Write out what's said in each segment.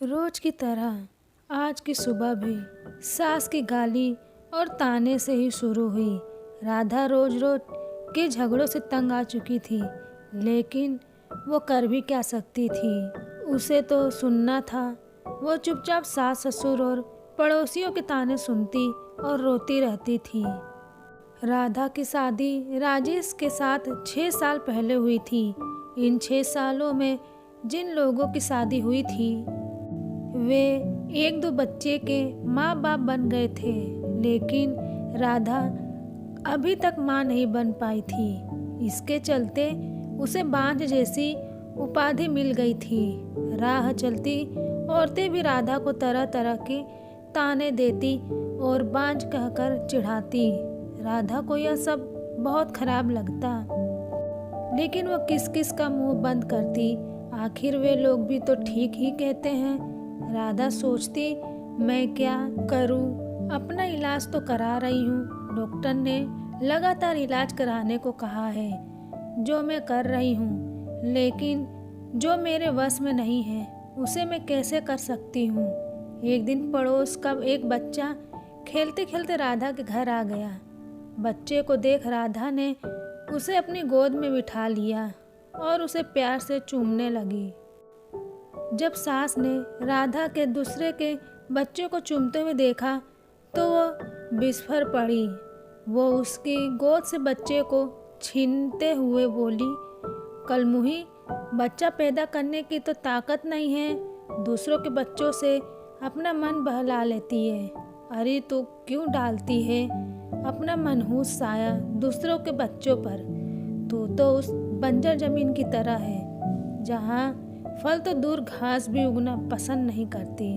रोज की तरह आज की सुबह भी सास की गाली और ताने से ही शुरू हुई। राधा रोज रोज के झगड़ों से तंग आ चुकी थी, लेकिन वो कर भी क्या सकती थी। उसे तो सुनना था। वो चुपचाप सास ससुर और पड़ोसियों के ताने सुनती और रोती रहती थी। राधा की शादी राजेश के साथ 6 साल पहले हुई थी। इन 6 सालों में जिन लोगों की शादी हुई थी वे एक दो बच्चे के माँ बाप बन गए थे, लेकिन राधा अभी तक माँ नहीं बन पाई थी। इसके चलते उसे बांझ जैसी उपाधि मिल गई थी। राह चलती औरतें भी राधा को तरह तरह के ताने देती और बांझ कहकर चिढ़ाती। राधा को यह सब बहुत खराब लगता, लेकिन वो किस किस का मुंह बंद करती। आखिर वे लोग भी तो ठीक ही कहते हैं। राधा सोचती, मैं क्या करूं? अपना इलाज तो करा रही हूँ। डॉक्टर ने लगातार इलाज कराने को कहा है, जो मैं कर रही हूँ, लेकिन जो मेरे वश में नहीं है उसे मैं कैसे कर सकती हूँ। एक दिन पड़ोस का एक बच्चा खेलते खेलते राधा के घर आ गया। बच्चे को देख राधा ने उसे अपनी गोद में बिठा लिया और उसे प्यार से चूमने लगी। जब सास ने राधा के दूसरे के बच्चे को चूमते हुए देखा तो वो बिस्फर पड़ी। वो उसकी गोद से बच्चे को छीनते हुए बोली, कलमुही, बच्चा पैदा करने की तो ताकत नहीं है, दूसरों के बच्चों से अपना मन बहला लेती है। अरे तू क्यों डालती है अपना मनहूस साया दूसरों के बच्चों पर? तू तो उस बंजर जमीन की तरह है जहाँ फल तो दूर घास भी उगना पसंद नहीं करती।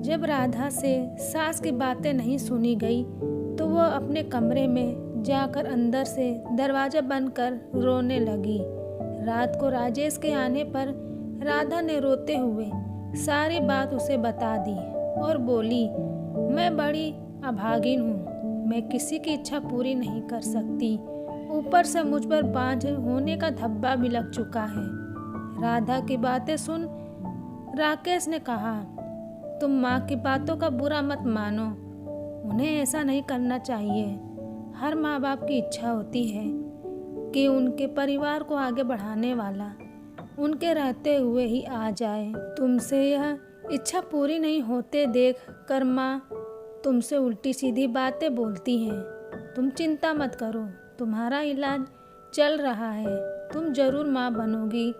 जब राधा से सास की बातें नहीं सुनी गई तो वह अपने कमरे में जाकर अंदर से दरवाजा बंद कर रोने लगी। रात को राजेश के आने पर राधा ने रोते हुए सारी बात उसे बता दी और बोली, मैं बड़ी अभागिन हूँ, मैं किसी की इच्छा पूरी नहीं कर सकती, ऊपर से मुझ पर बांझ होने का धब्बा भी लग चुका है। राधा की बातें सुन राकेश ने कहा, तुम माँ की बातों का बुरा मत मानो, उन्हें ऐसा नहीं करना चाहिए। हर माँ बाप की इच्छा होती है कि उनके परिवार को आगे बढ़ाने वाला उनके रहते हुए ही आ जाए। तुमसे यह इच्छा पूरी नहीं होते देख कर माँ तुमसे उल्टी सीधी बातें बोलती हैं। तुम चिंता मत करो, तुम्हारा इलाज चल रहा है, तुम जरूर माँ बनोगी।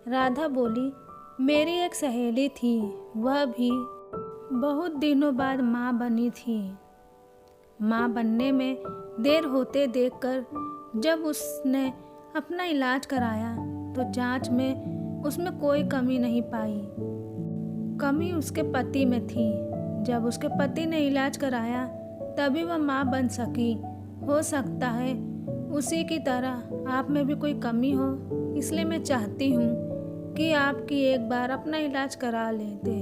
राधा बोली, मेरी एक सहेली थी, वह भी बहुत दिनों बाद माँ बनी थी। माँ बनने में देर होते देखकर जब उसने अपना इलाज कराया तो जांच में उसमें कोई कमी नहीं पाई। कमी उसके पति में थी। जब उसके पति ने इलाज कराया तभी वह माँ बन सकी। हो सकता है उसी की तरह आप में भी कोई कमी हो, इसलिए मैं चाहती हूँ कि आपकी एक बार अपना इलाज करा लेते।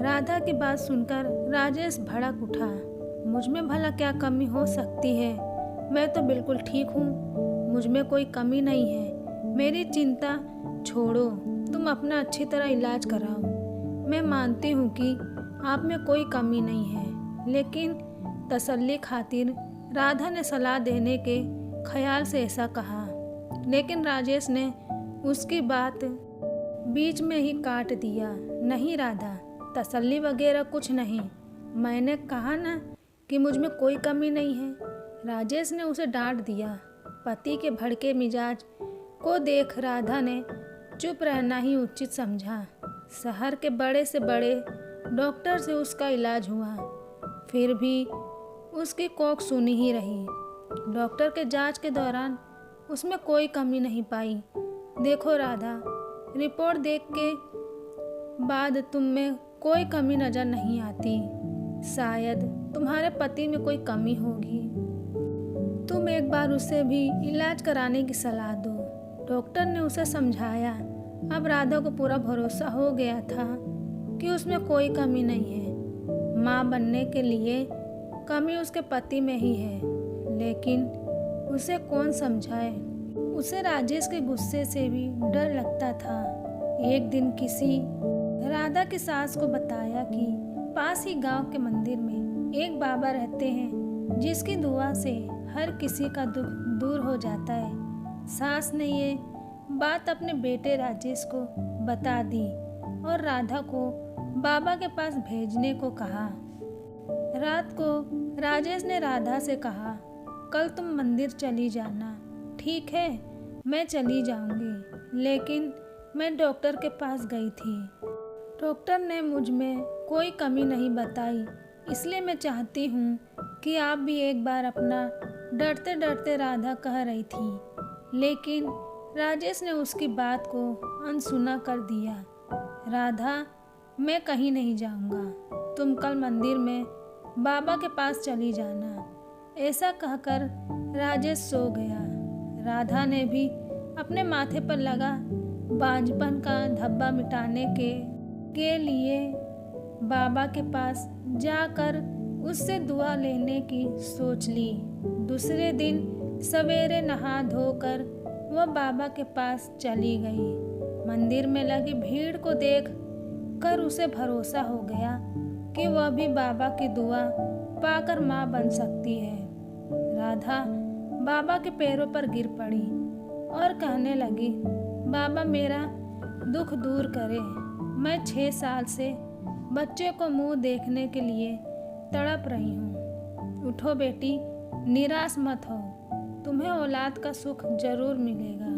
राधा की बात सुनकर राजेश भड़क उठा। मुझ में भला क्या कमी हो सकती है? मैं तो बिल्कुल ठीक हूँ, मुझ में कोई कमी नहीं है। मेरी चिंता छोड़ो, तुम अपना अच्छी तरह इलाज कराओ। मैं मानती हूँ कि आप में कोई कमी नहीं है, लेकिन तसल्ली खातिर राधा ने सलाह देने के ख्याल से ऐसा कहा। लेकिन राजेश ने उसकी बात बीच में ही काट दिया। नहीं राधा, तसल्ली वगैरह कुछ नहीं, मैंने कहा ना कि मुझ में कोई कमी नहीं है। राजेश ने उसे डांट दिया। पति के भड़के मिजाज को देख राधा ने चुप रहना ही उचित समझा। शहर के बड़े से बड़े डॉक्टर से उसका इलाज हुआ, फिर भी उसकी कोख सुनी ही रही। डॉक्टर के जांच के दौरान उसमें कोई कमी नहीं पाई। देखो राधा, रिपोर्ट देख के बाद तुम में कोई कमी नजर नहीं आती। शायद तुम्हारे पति में कोई कमी होगी। तुम एक बार उसे भी इलाज कराने की सलाह दो। डॉक्टर ने उसे समझाया। अब राधा को पूरा भरोसा हो गया था कि उसमें कोई कमी नहीं है। माँ बनने के लिए कमी उसके पति में ही है, लेकिन उसे कौन समझाए। उसे राजेश के गुस्से से भी डर लगता था। एक दिन किसी राधा की सास को बताया कि पास ही गांव के मंदिर में एक बाबा रहते हैं जिसकी दुआ से हर किसी का दुख दूर हो जाता है। सास ने ये बात अपने बेटे राजेश को बता दी और राधा को बाबा के पास भेजने को कहा। रात को राजेश ने राधा से कहा, कल तुम मंदिर चली जाना। ठीक है, मैं चली जाऊंगी, लेकिन मैं डॉक्टर के पास गई थी। डॉक्टर ने मुझ में कोई कमी नहीं बताई, इसलिए मैं चाहती हूँ कि आप भी एक बार अपना डरते डरते राधा कह रही थी। लेकिन राजेश ने उसकी बात को अनसुना कर दिया। राधा, मैं कहीं नहीं जाऊँगा, तुम कल मंदिर में बाबा के पास चली जाना। ऐसा कहकर राजेश सो गया। राधा ने भी अपने माथे पर लगा बांझपन का धब्बा मिटाने के लिए बाबा के पास जाकर उससे दुआ लेने की सोच ली। दूसरे दिन सवेरे नहा धोकर वह बाबा के पास चली गई। मंदिर में लगी भीड़ को देख कर उसे भरोसा हो गया कि वह भी बाबा की दुआ पाकर माँ बन सकती है। राधा बाबा के पैरों पर गिर पड़ी और कहने लगी, बाबा मेरा दुख दूर करे। मैं 6 साल से बच्चे को मुंह देखने के लिए तड़प रही हूँ। उठो बेटी, निराश मत हो, तुम्हें औलाद का सुख जरूर मिलेगा,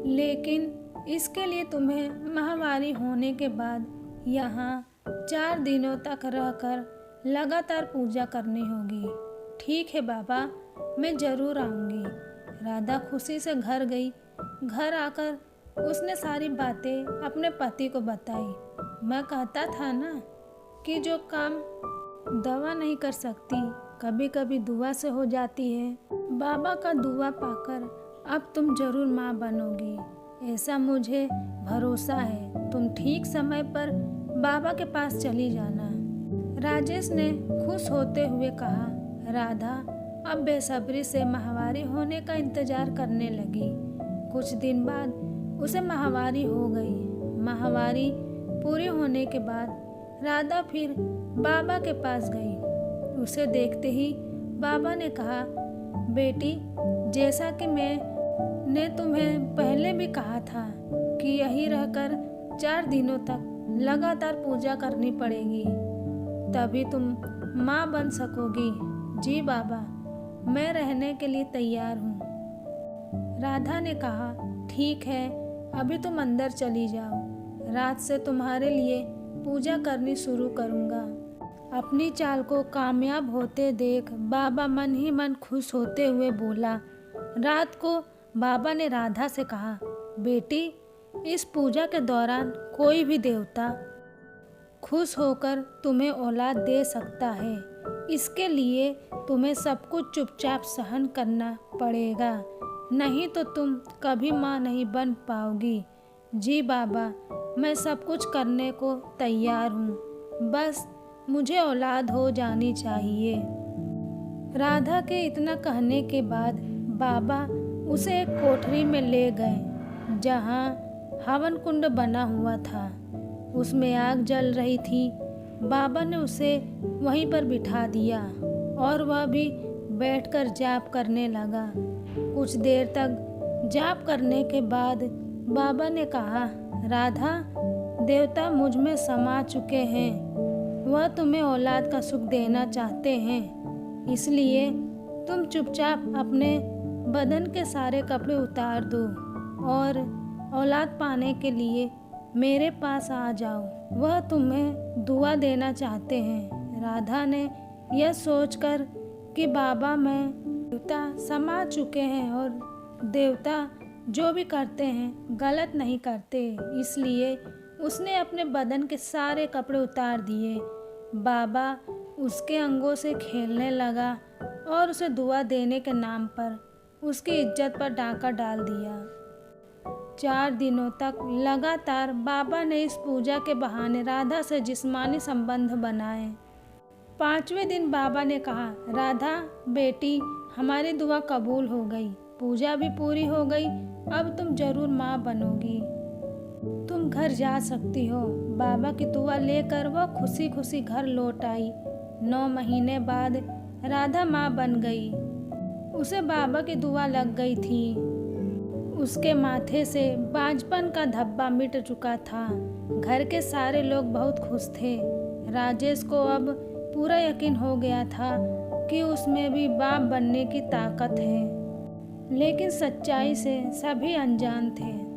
लेकिन इसके लिए तुम्हें माहवारी होने के बाद यहाँ 4 दिनों तक रहकर लगातार पूजा करनी होगी। ठीक है बाबा, मैं जरूर आऊँगी। राधा खुशी से घर गई। घर आकर उसने सारी बातें अपने पति को बताई। मैं कहता था ना कि जो काम दवा नहीं कर सकती, कभी कभी दुआ से हो जाती है। बाबा का दुआ पाकर अब तुम जरूर माँ बनोगी, ऐसा मुझे भरोसा है। तुम ठीक समय पर बाबा के पास चली जाना। राजेश ने खुश होते हुए कहा। राधा अब बेसब्री से माहवारी होने का इंतजार करने लगी। कुछ दिन बाद उसे माहवारी हो गई। माहवारी पूरी होने के बाद राधा फिर बाबा के पास गई। उसे देखते ही बाबा ने कहा, बेटी, जैसा कि मैंने तुम्हें पहले भी कहा था कि यहीं रहकर 4 दिनों तक लगातार पूजा करनी पड़ेगी, तभी तुम माँ बन सकोगी। जी बाबा, मैं रहने के लिए तैयार हूँ। राधा ने कहा, ठीक है, अभी तुम अंदर चली जाओ। रात से तुम्हारे लिए पूजा करनी शुरू करूँगा। अपनी चाल को कामयाब होते देख बाबा मन ही मन खुश होते हुए बोला। रात को बाबा ने राधा से कहा, बेटी, इस पूजा के दौरान कोई भी देवता खुश होकर तुम्हें औलाद दे सकता है। इसके लिए तुम्हें सब कुछ चुपचाप सहन करना पड़ेगा, नहीं तो तुम कभी माँ नहीं बन पाओगी। जी बाबा, मैं सब कुछ करने को तैयार हूँ, बस मुझे औलाद हो जानी चाहिए। राधा के इतना कहने के बाद बाबा उसे एक कोठरी में ले गए, जहाँ हवन कुंड बना हुआ था। उसमें आग जल रही थी। बाबा ने उसे वहीं पर बिठा दिया और वह भी बैठकर जाप करने लगा। कुछ देर तक जाप करने के बाद बाबा ने कहा, राधा, देवता मुझ में समा चुके हैं। वह तुम्हें औलाद का सुख देना चाहते हैं, इसलिए तुम चुपचाप अपने बदन के सारे कपड़े उतार दो और औलाद पाने के लिए मेरे पास आ जाओ। वह तुम्हें दुआ देना चाहते हैं। राधा ने यह सोचकर कि बाबा में देवता समा चुके हैं और देवता जो भी करते हैं गलत नहीं करते, इसलिए उसने अपने बदन के सारे कपड़े उतार दिए। बाबा उसके अंगों से खेलने लगा और उसे दुआ देने के नाम पर उसकी इज्जत पर डाका डाल दिया। 4 दिनों तक लगातार बाबा ने इस पूजा के बहाने राधा से जिस्मानी संबंध बनाए। 5वें दिन बाबा ने कहा, राधा बेटी, हमारी दुआ कबूल हो गई, पूजा भी पूरी हो गई, अब तुम जरूर माँ बनोगी। तुम तुम घर जा सकती हो। बाबा की दुआ लेकर वह खुशी खुशी घर लौट आई। 9 महीने बाद राधा माँ बन गई। उसे बाबा की दुआ लग गई थी। उसके माथे से बांझपन का धब्बा मिट चुका था। घर के सारे लोग बहुत खुश थे। राजेश को अब पूरा यकीन हो गया था कि उसमें भी बाप बनने की ताकत है, लेकिन सच्चाई से सभी अनजान थे।